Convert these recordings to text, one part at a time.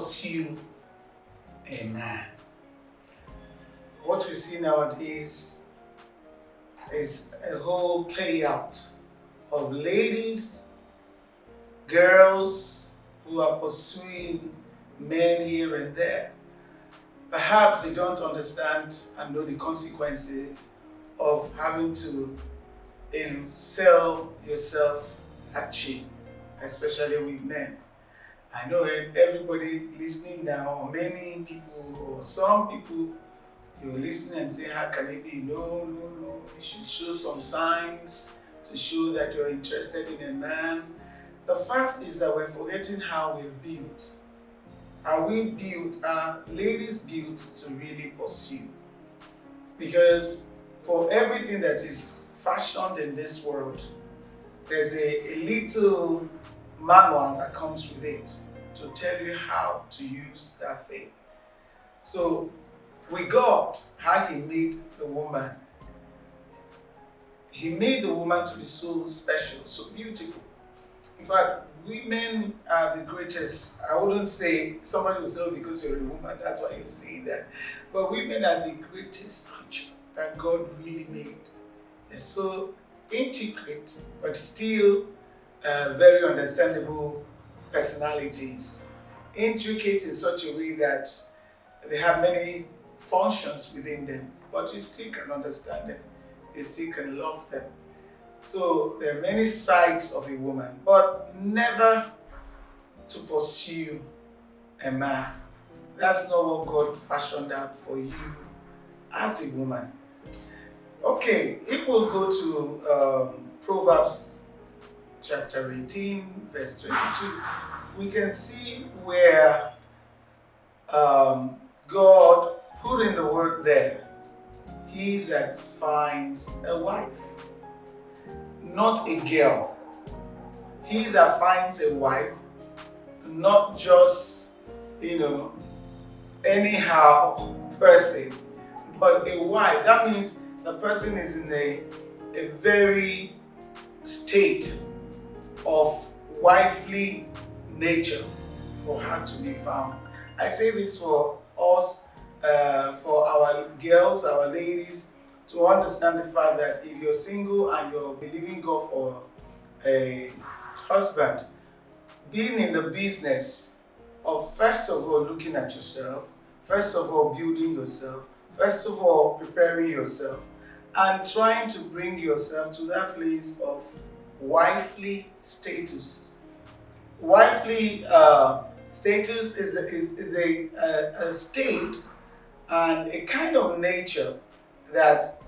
pursue a man. What we see nowadays is a whole play out of ladies, girls who are pursuing men here and there. Perhaps they don't understand and know the consequences of having to sell yourself at cheap, especially with men. I know everybody listening now, or many people, or some people, you're listening and say, how can it be? No. You should show some signs to show that you're interested in a man. The fact is that we're forgetting how we're built. Are we built, are ladies built to really pursue? Because for everything that is fashioned in this world, there's a little manual that comes with it to tell you how to use that thing. So with God, how He made the woman, He made the woman to be so special, so beautiful. In fact, women are the greatest. I wouldn't say, somebody will say, oh, because you're a woman, that's why you're saying that. But women are the greatest creature that God really made. They're so intricate, but still very understandable personalities. Intricate in such a way that they have many functions within them, but you still can understand them. You still can love them. So there are many sides of a woman, but never to pursue a man. That's not what God fashioned out for you as a woman. Okay, if we'll go to Proverbs chapter 18, verse 22, we can see where God put in the word there, he that finds a wife, not a girl. He that finds a wife, not just, anyhow person, but a wife. That means the person is in a very state of wifely nature for her to be found. I say this for us, for our girls, our ladies, to understand the fact that if you're single and you're believing God for a husband, being in the business of first of all looking at yourself, first of all building yourself, first of all preparing yourself, and trying to bring yourself to that place of wifely status. Wifely status is a state and a kind of nature that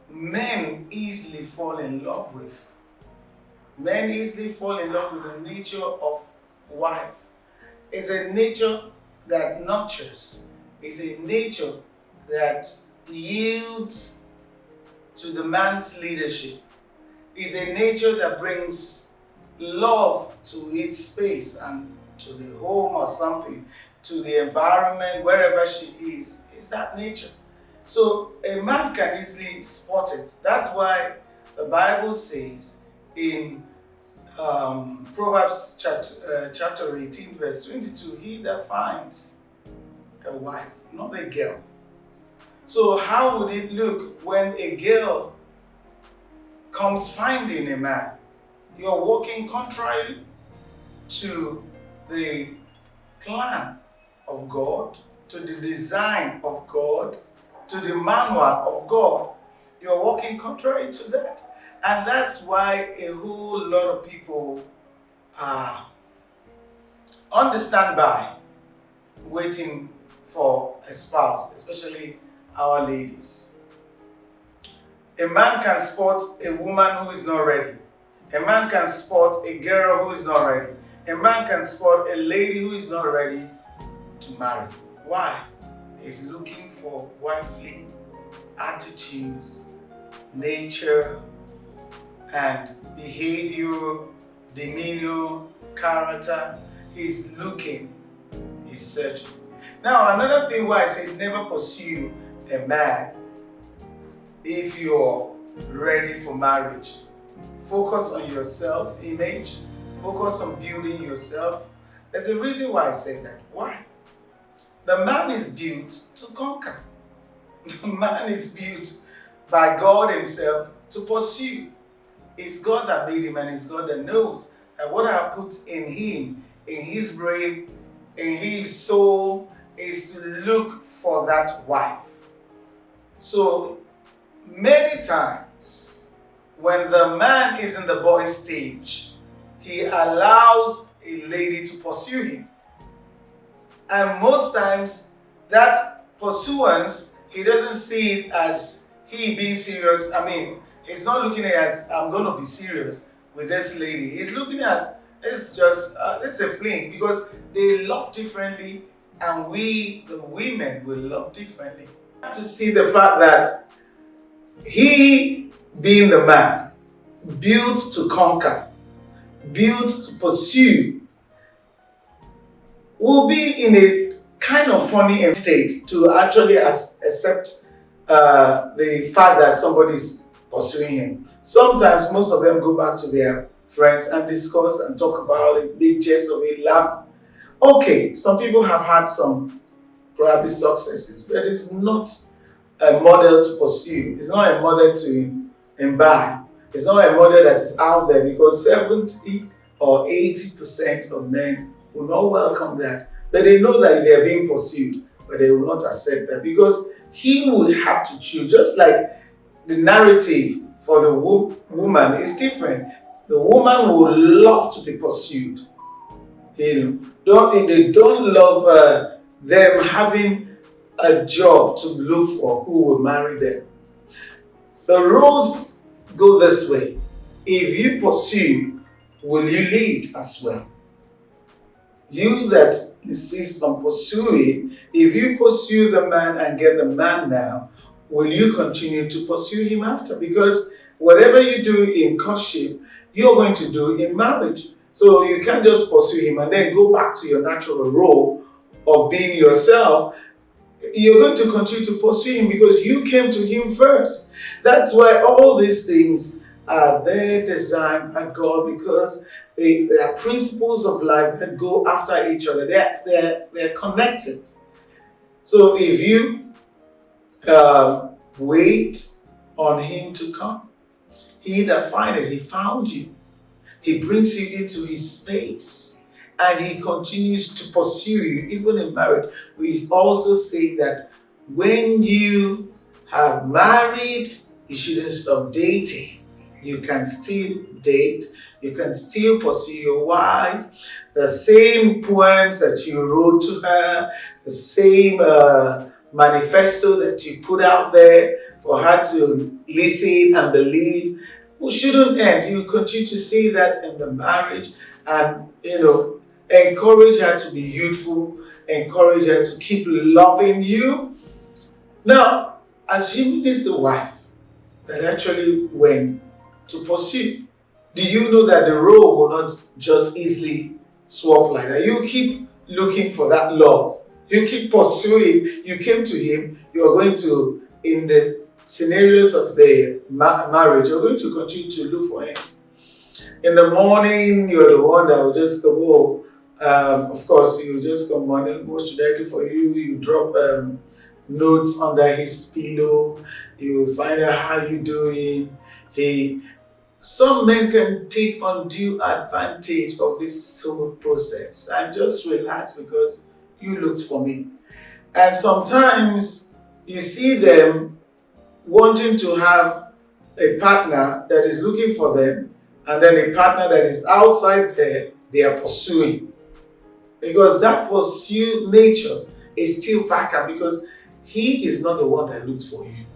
men easily fall in love with. Men easily fall in love with the nature of wife. It's a nature that nurtures. It's a nature that yields to the man's leadership. It's a nature that brings love to its space and to the home or something, to the environment, wherever she is. It's that nature. So a man can easily spot it. That's why the Bible says in Proverbs chapter 18, verse 22, he that finds a wife, not a girl. So how would it look when a girl comes finding a man? You're walking contrary to the plan of God, to the design of God, to the manual of God. You're walking contrary to that. And that's why a whole lot of people are on the standby waiting for a spouse, especially our ladies. A man can spot a woman who is not ready. A man can spot a girl who is not ready. A man can spot a lady who is not ready to marry. Why? He's looking for wifely attitudes, nature, and behavior, demeanor, character. He's looking, he's searching. Now, another thing why I say never pursue a man if you're ready for marriage. Focus on your self-image. Focus on building yourself. There's a reason why I say that. Why? The man is built to conquer. The man is built by God Himself to pursue. It's God that made him, and it's God that knows that what I have put in him, in his brain, in his soul, is to look for that wife. So many times, when the man is in the boy stage, he allows a lady to pursue him. And most times, that pursuance, he doesn't see it as he being serious. I mean, he's not looking at it as I'm going to be serious with this lady. He's looking at it's just it's a fling, because they love differently, and we, the women, will love differently. To see the fact that he, being the man, built to conquer, built to pursue, will be in a kind of funny state to actually accept the fact that somebody is pursuing him. Sometimes most of them go back to their friends and discuss and talk about it, make jest of it, laugh. Okay, some people have had some probably successes, but it's not a model to pursue. It's not a model to imbibe. It's not a model that is out there, because 70 or 80% of men will not welcome that. But they know that they are being pursued, but they will not accept that, because he will have to choose. Just like the narrative for the woman is different. The woman will love to be pursued. They don't love them having a job to look for who will marry them. The rules go this way. If you pursue, will you lead as well? You that insist on pursuing, if you pursue the man and get the man now, will you continue to pursue him after? Because whatever you do in courtship, you're going to do in marriage. So you can't just pursue him and then go back to your natural role of being yourself. You're going to continue to pursue him because you came to him first. That's why all these things are there designed by God, because they are principles of life that go after each other. They're connected. So if you wait on him to come, he that findeth, he found you. He brings you into his space, and he continues to pursue you even in marriage. We also say that when you have married, you shouldn't stop dating. You can still date. You can still pursue your wife. The same poems that you wrote to her, the same manifesto that you put out there for her to listen and believe, we shouldn't end. You continue to see that in the marriage, and encourage her to be youthful, encourage her to keep loving you. Now, assuming it's the wife that actually went to pursue, do you know that the role will not just easily swap like that? You keep looking for that love. You keep pursuing. You came to him. You are going to, in the scenarios of the marriage, you're going to continue to look for him. In the morning, you're the one that will just go, of course, you just come morning, what should I do for you? You drop notes under his pillow. You find out how you doing. Some men can take undue advantage of this smooth process and just relax because you looked for me. And sometimes you see them wanting to have a partner that is looking for them, and then a partner that is outside there, they are pursuing. Because that pursuit nature is still vacant, because he is not the one that looks for you.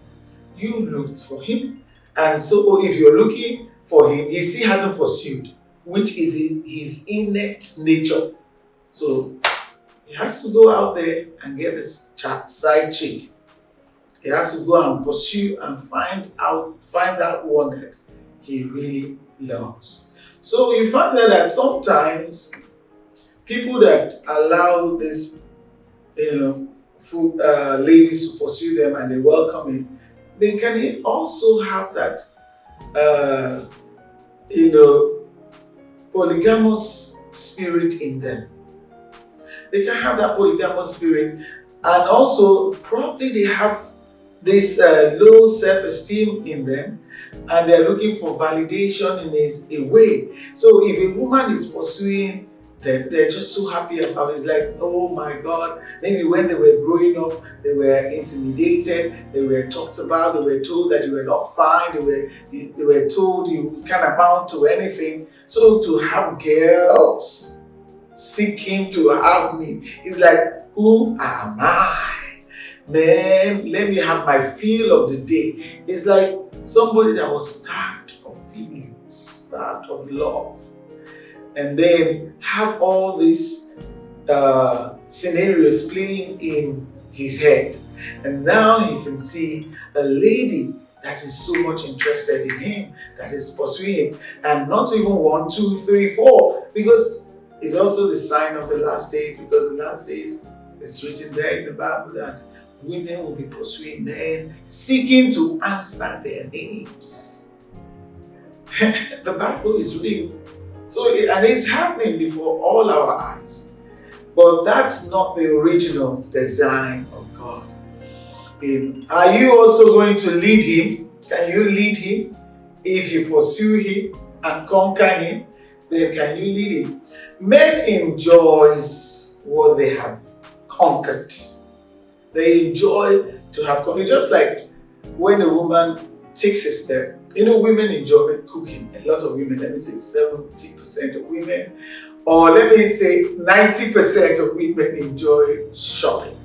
You looked for him. And so if you're looking for him, he still hasn't pursued, which is his innate nature. So he has to go out there and get this side chick. He has to go and pursue and find that one that he really loves. So you find that sometimes people that allow this, ladies to pursue them and they welcome it, they can also have that, polygamous spirit in them. they can have that polygamous spirit, and also probably they have this low self-esteem in them, and they're looking for validation in a way. So if a woman is pursuing them, they're just so happy about it. It's like, oh my God, maybe when they were growing up, they were intimidated, they were talked about, they were told that you were not fine, they were told you can't amount to anything. So to have girls seeking to have me, it's like, who am I? Man, let me have my feel of the day. It's like somebody that was starved of feelings, starved of love, and then have all these scenarios playing in his head. And now he can see a lady that is so much interested in him, that is pursuing him, and not even 1, 2, 3, 4, because it's also the sign of the last days, because the last days, it's written there in the Bible that women will be pursuing men, seeking to answer their names. The Bible is real. So, and it's happening before all our eyes. But that's not the original design of God. Are you also going to lead him? Can you lead him? If you pursue him and conquer him, then can you lead him? Men enjoy what they have conquered. They enjoy to have conquered. Just like when a woman takes a step. Women enjoy cooking. A lot of women, let me say 70% of women, or let me say 90% of women enjoy shopping.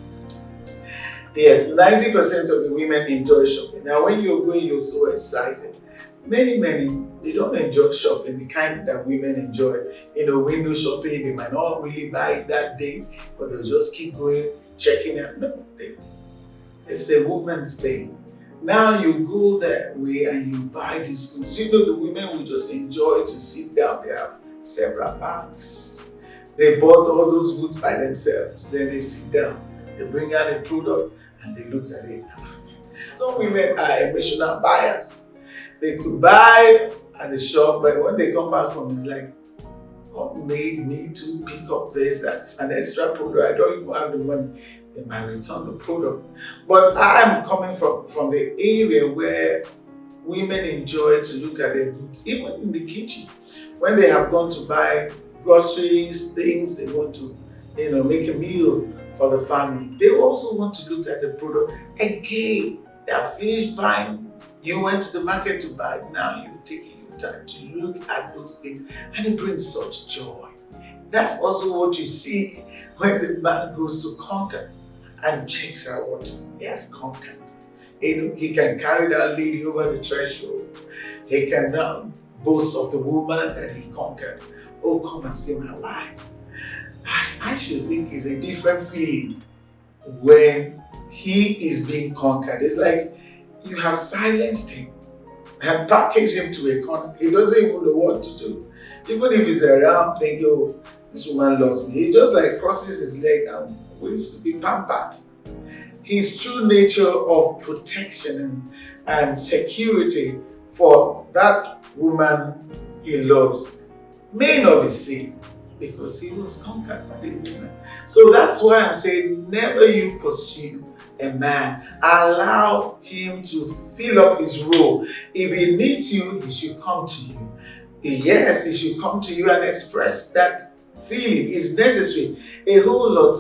Yes, 90% of the women enjoy shopping. Now, when you're going, you're so excited. Many, they don't enjoy shopping the kind that women enjoy. Window shopping, they might not really buy it that day, but they'll just keep going, checking it. No, it's a woman's thing. Now you go that way and you buy these goods. The women will just enjoy to sit down. They have several bags. They bought all those goods by themselves. Then they sit down. They bring out a product and they look at it. Some women are emotional buyers. They could buy at the shop, but when they come back home, it's like, what made me to pick up this? That's an extra product. I don't even have the money. They might return the product. But I'm coming from the area where women enjoy to look at their goods, even in the kitchen. When they have gone to buy groceries, things, they want to make a meal for the family. They also want to look at the product. Again, they are finished buying. You went to the market to buy. Now you're taking your time to look at those things, and it brings such joy. That's also what you see when the man goes to conquer and checks out what he has conquered. He can carry that lady over the threshold. He can now boast of the woman that he conquered. Oh, come and see my wife. I should think it's a different feeling when he is being conquered. It's like you have silenced him and packaged him to a corner. He doesn't even know what to do. Even if he's around thinking, oh, this woman loves me, he just like crosses his leg and waits to be pampered. His true nature of protection and security for that woman he loves may not be seen because he was conquered by the woman. So that's why I'm saying, never you pursue a man. Allow him to fill up his role. If he needs you, he should come to you. Yes, he should come to you and express that feeling. It's necessary. A whole lot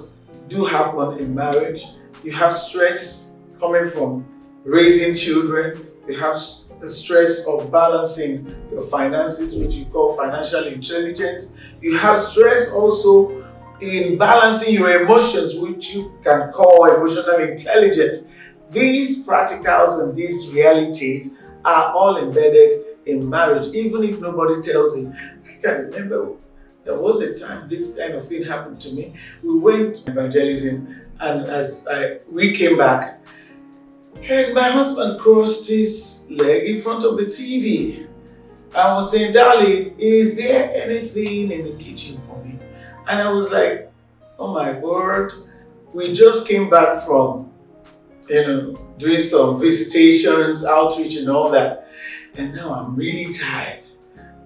do happen in marriage. You have stress coming from raising children. You have the stress of balancing your finances, which you call financial intelligence. You have stress also in balancing your emotions, which you can call emotional intelligence. These practicals and these realities are all embedded in marriage, even if nobody tells you. I can remember there was a time this kind of thing happened to me. We went to evangelism, and as we came back, and my husband crossed his leg in front of the TV. I was saying, darling, is there anything in the kitchen for me? And I was like, oh my word, we just came back from, doing some visitations, outreach and all that. And now I'm really tired.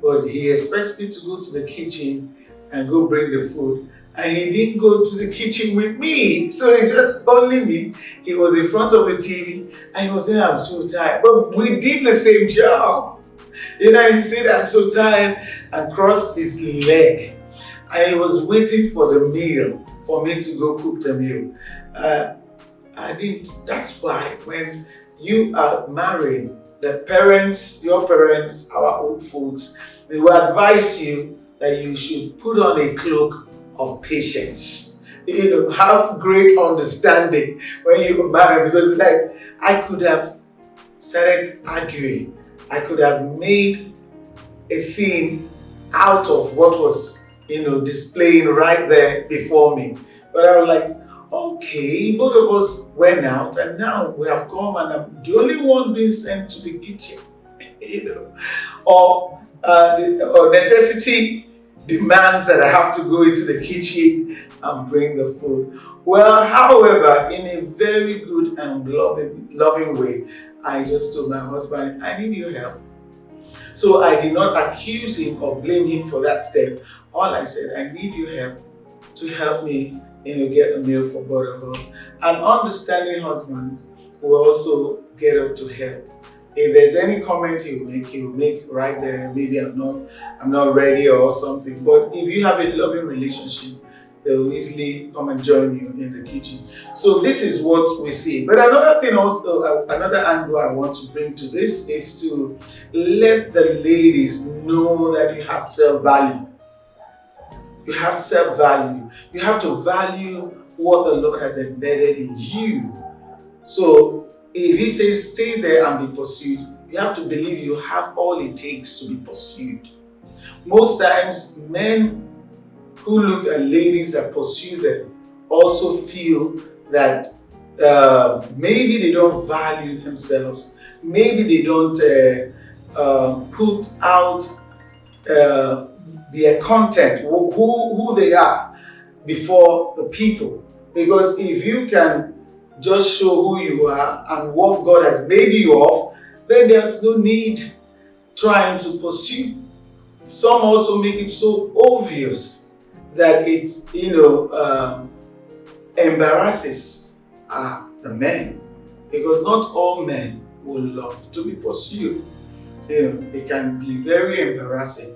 But he expects me to go to the kitchen and go bring the food. and he didn't go to the kitchen with me. So it's just only me. He was in front of the TV and he was saying, I'm so tired. But we did the same job. He said, I'm so tired, and crossed his leg. And he was waiting for the meal, for me to go cook the meal. I didn't. That's why when you are marrying, the parents, your parents, our old folks, they will advise you that you should put on a cloak of patience. Have great understanding when you marry, because like I could have started arguing. I could have made a thing out of what was, displaying right there before me. But I was like, okay, both of us went out and now we have come and I'm the only one being sent to the kitchen, or necessity demands that I have to go into the kitchen and bring the food. Well, however, in a very good and loving way, I just told my husband, I need your help. So I did not accuse him or blame him for that step. All I said, I need your help to help me, get a meal for both of us. And understanding husbands will also get up to help. If there's any comment he'll make right there. Maybe I'm not ready or something. But if you have a loving relationship, they will easily come and join you in the kitchen. So this is what we see. But another thing also, another angle I want to bring to this is to let the ladies know that you have self-value. You have self-value. You have to value what the Lord has embedded in you. So if he says stay there and be pursued, you have to believe you have all it takes to be pursued. Most times, men who look at ladies that pursue them also feel that maybe they don't value themselves, maybe they don't put out their content, who they are before the people. Because if you can just show who you are and what God has made you of, then there's no need trying to pursue. Some also make it so obvious that it embarrasses the men, because not all men will love to be pursued. It can be very embarrassing.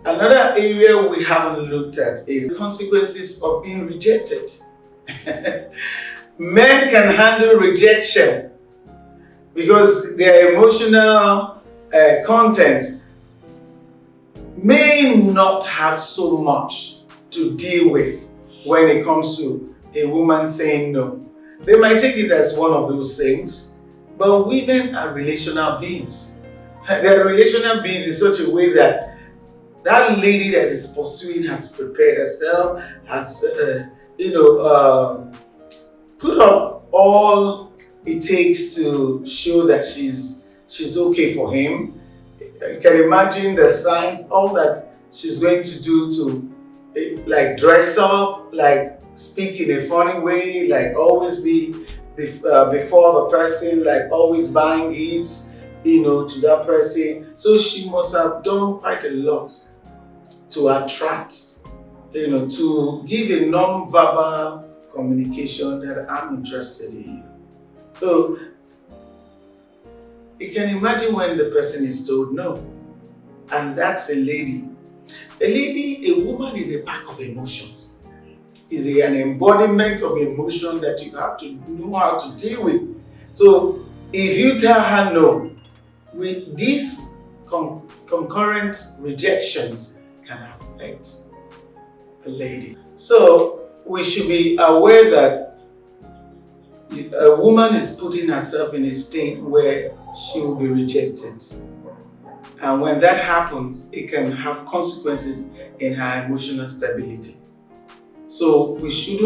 Another area we haven't looked at is the consequences of being rejected. Men can handle rejection because their emotional content may not have so much to deal with when it comes to a woman saying no. They might take it as one of those things, but women are relational beings. They're relational beings in such a way that that lady that is pursuing has prepared herself, has put up all it takes to show that she's okay for him. You can imagine the signs, all that she's going to do to like dress up, like speak in a funny way, like always be before the person, like always buying gifts, to that person. So she must have done quite a lot to attract, to give a non-verbal communication that I'm interested in you. So you can imagine when the person is told no, and that's a lady. A woman is a pack of emotions. Is an embodiment of emotion that you have to know how to deal with. So if you tell her no, with these concurrent rejections can affect a lady. So we should be aware that a woman is putting herself in a state where she will be rejected. And when that happens, it can have consequences in her emotional stability. So we should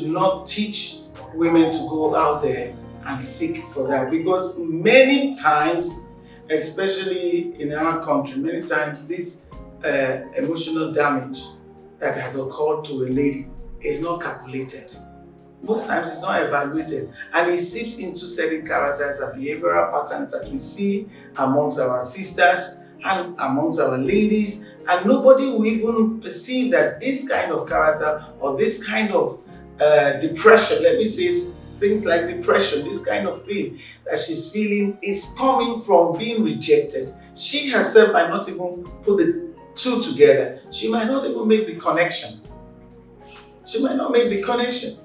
not teach women to go out there and seek for that, because many times, especially in our country, many times this emotional damage that has occurred to a lady is not calculated. Most times it's not evaluated, and it seeps into certain characters and behavioral patterns that we see amongst our sisters and amongst our ladies, and nobody will even perceive that this kind of character or this kind of depression, let me say things like depression, this kind of thing that she's feeling is coming from being rejected. She herself might not even put the two together. She might not even make the connection. She might not make the connection.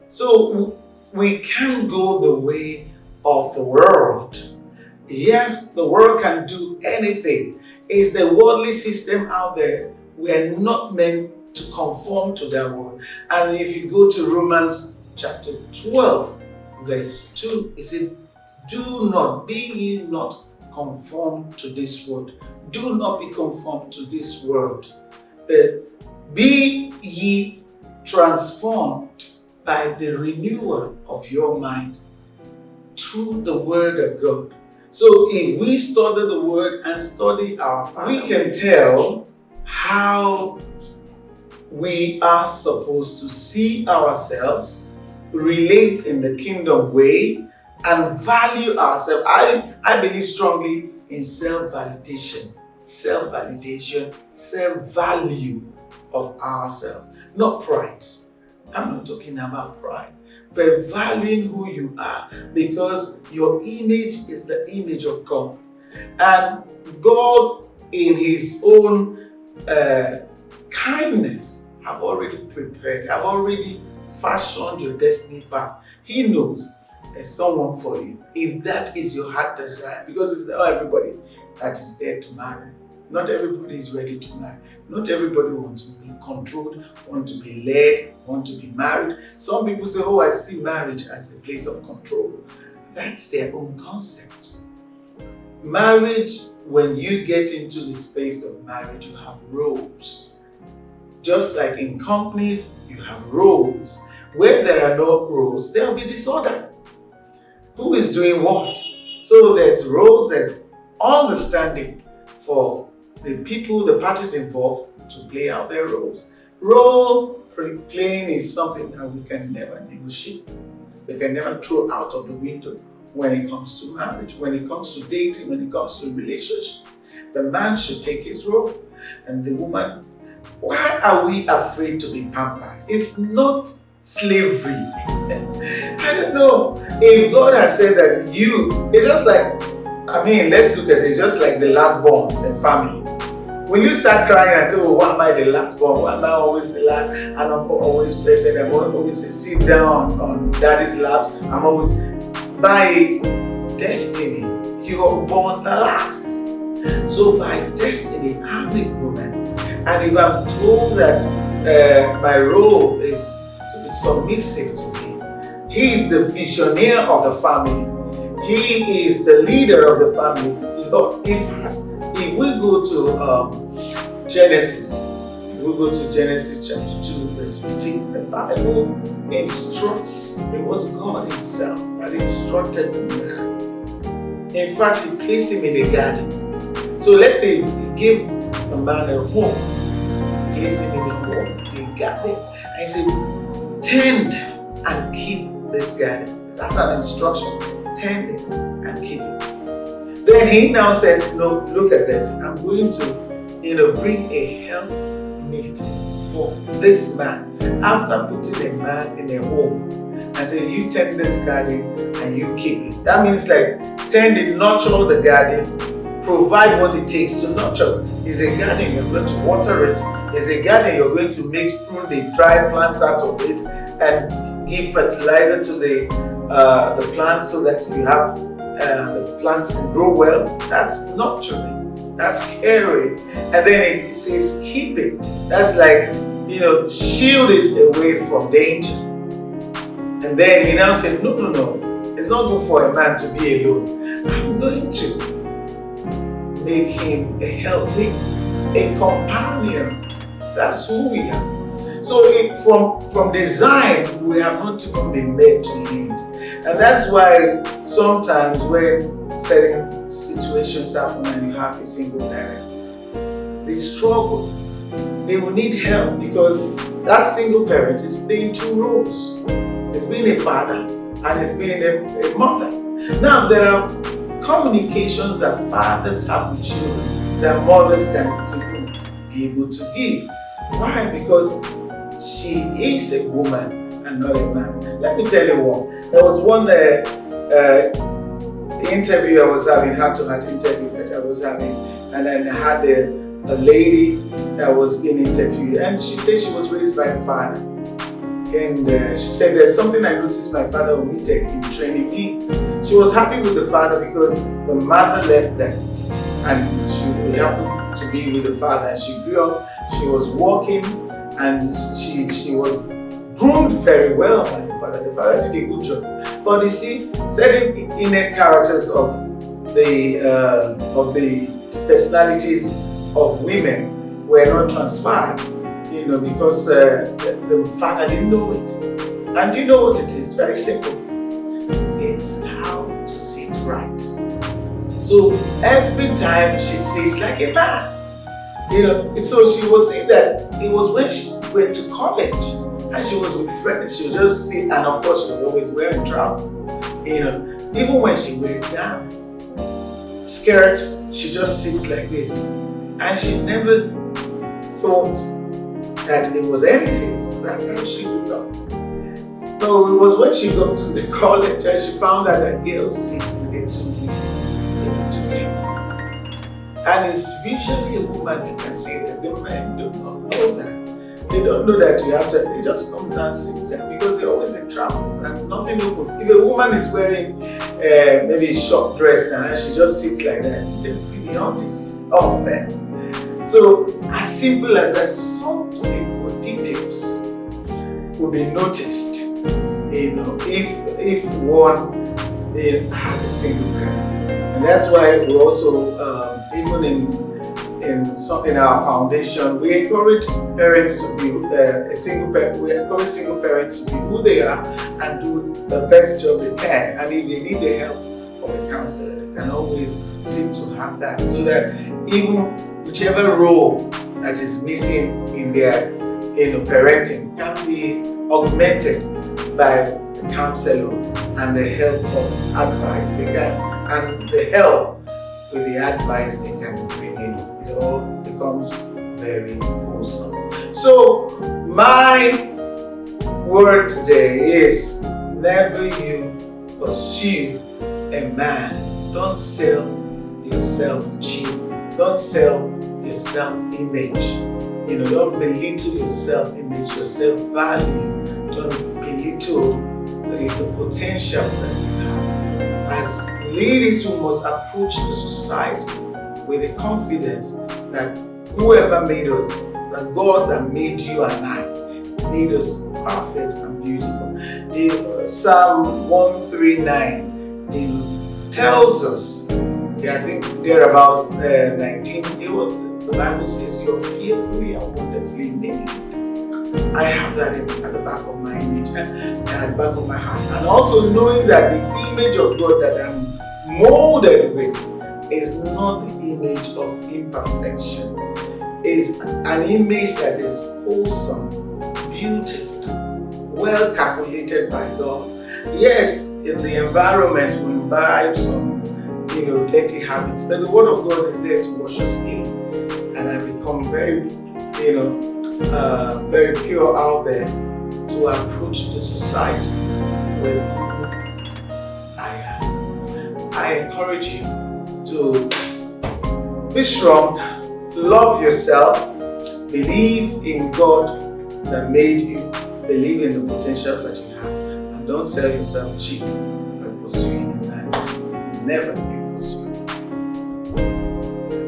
So we can't go the way of the world. Yes, the world can do anything. It's the worldly system out there. We are not meant to conform to that world. And if you go to Romans chapter 12, verse 2, it said, be ye not conformed to this world. Do not be conformed to this world. But be ye transformed by the renewal of your mind through the word of God. So if we study the word and study our Father, we can tell how we are supposed to see ourselves, relate in the kingdom way, and value ourselves. I believe strongly in self-validation, self-value of ourselves, not pride. I'm not talking about pride, but valuing who you are, because your image is the image of God. And God, in His own kindness, have already prepared, have already fashioned your destiny path. He knows there's someone for you, if that is your heart desire, because it's not everybody that is there to marry. Not everybody is ready to marry. Not everybody wants to be controlled, want to be led, want to be married. Some people say, oh, I see marriage as a place of control. That's their own concept. Marriage, when you get into the space of marriage, you have roles. Just like in companies, you have roles. Where there are no roles, there will be disorder. Who is doing what? So there's roles, there's understanding for the people, the parties involved to play out their roles. Role playing is something that we can never negotiate. We can never throw out of the window when it comes to marriage, when it comes to dating, when it comes to relationship. The man should take his role, and the woman. Why are we afraid to be pampered? It's not slavery. I don't know. If God has said that it's just like, let's look at it. It's just like the last born in family. When you start crying and say, oh, why am I the last born? Why am I always the last? And I'm always present. I'm always sit down on daddy's laps. I'm always, by destiny, you are born the last. So by destiny, I'm a woman. And if I'm told that my role is to be submissive to Him, He is the visionary of the family. He is the leader of the family. Lord, if we go to Genesis, chapter 2, verse 15, the Bible instructs, it was God Himself that instructed the man. In fact, He placed him in a garden. So let's say He gave the man a home, placed him in a home, a garden, and He said, tend and keep this garden. That's an instruction. Tend it and keep it. Then He now said, no, look at this. I'm going to, bring a helpmate for this man. After putting a man in a home, and say, you tend this garden and you keep it. That means like tend it, nurture the garden, provide what it takes to nurture. It's a garden, you're going to water it. It's a garden, you're going to prune the dry plants out of it and give fertilizer to the plants so that you have the plants can grow well. That's nurturing. That's caring. And then it says keep it. That's like, shield it away from danger. And then He now said, no. It's not good for a man to be alone. I'm going to make him a helpmate, a companion. That's who we are. So from design, we have not even been made to lead. And that's why sometimes when certain situations happen and you have a single parent, they struggle. They will need help because that single parent is playing two roles. It's being a father and it's being a mother. Now there are communications that fathers have with children that mothers can even be able to give. Why? Because she is a woman and not a man. Let me tell you what. There was one interview I was having, heart-to-heart interview that I was having, and then I had a lady that was being interviewed, and she said she was raised by a father. And she said, there's something I noticed my father omitted in training me. She was happy with the father because the mother left them and she happened to be with the father, and she grew up, she was walking, and she was groomed very well by the father. The father did a good job. But you see, certain innate characters of the personalities of women were not transferred, because the father didn't know it. And you know what it is? Very simple. It's how to sit right. So every time she sits like a man. So she was saying that it was when she went to college and she was with friends, she would just sit, and of course she was always wearing trousers. Even when she wears gowns, skirts, she just sits like this. And she never thought that it was anything, because that's how she grew up. So it was when she got to the college and she found out that girls sit with their 2 knees together. And it's usually a woman that can say that. The men do not know that. They don't know that you have to, they just come down and sit there because they're always in trousers and nothing opens. If a woman is wearing maybe a short dress now and she just sits like that, you can see beyond this. Oh man. So as simple as that, some simple details will be noticed, if one has a single parent. And that's why we also, even in our foundation, we encourage parents to be we encourage single parents to be who they are and do the best job they can. And if they need the help of a counselor, they can always seek to have that, so that even whichever role that is missing in their parenting can be augmented by the counselor and the help of advice they can, and the help with the advice they can bring in. It all becomes very wholesome. So my word today is, never you pursue a man. Don't sell yourself cheap. Don't sell your self-image. Don't belittle your self-image, your self-value. Don't belittle the potentials that you have. As ladies, we must approach the society with the confidence that whoever made us, the God that made you and I, made us perfect and beautiful. Psalm 139 tells us, I think there about 19, the Bible says you're fearfully and wonderfully made. I have that at the back of my image and at the back of my heart. And also knowing that the image of God that I'm molded with is not the image of imperfection. Is an image that is wholesome, beautiful, well calculated by God. Yes, in the environment we imbibe some dirty habits, but the word of God is there to wash us in, and I become very very pure out there to approach the society with who I am. I encourage you to be strong, love yourself, believe in God that made you, believe in the potentials that you have, and don't sell yourself cheap by pursuing a man. Never.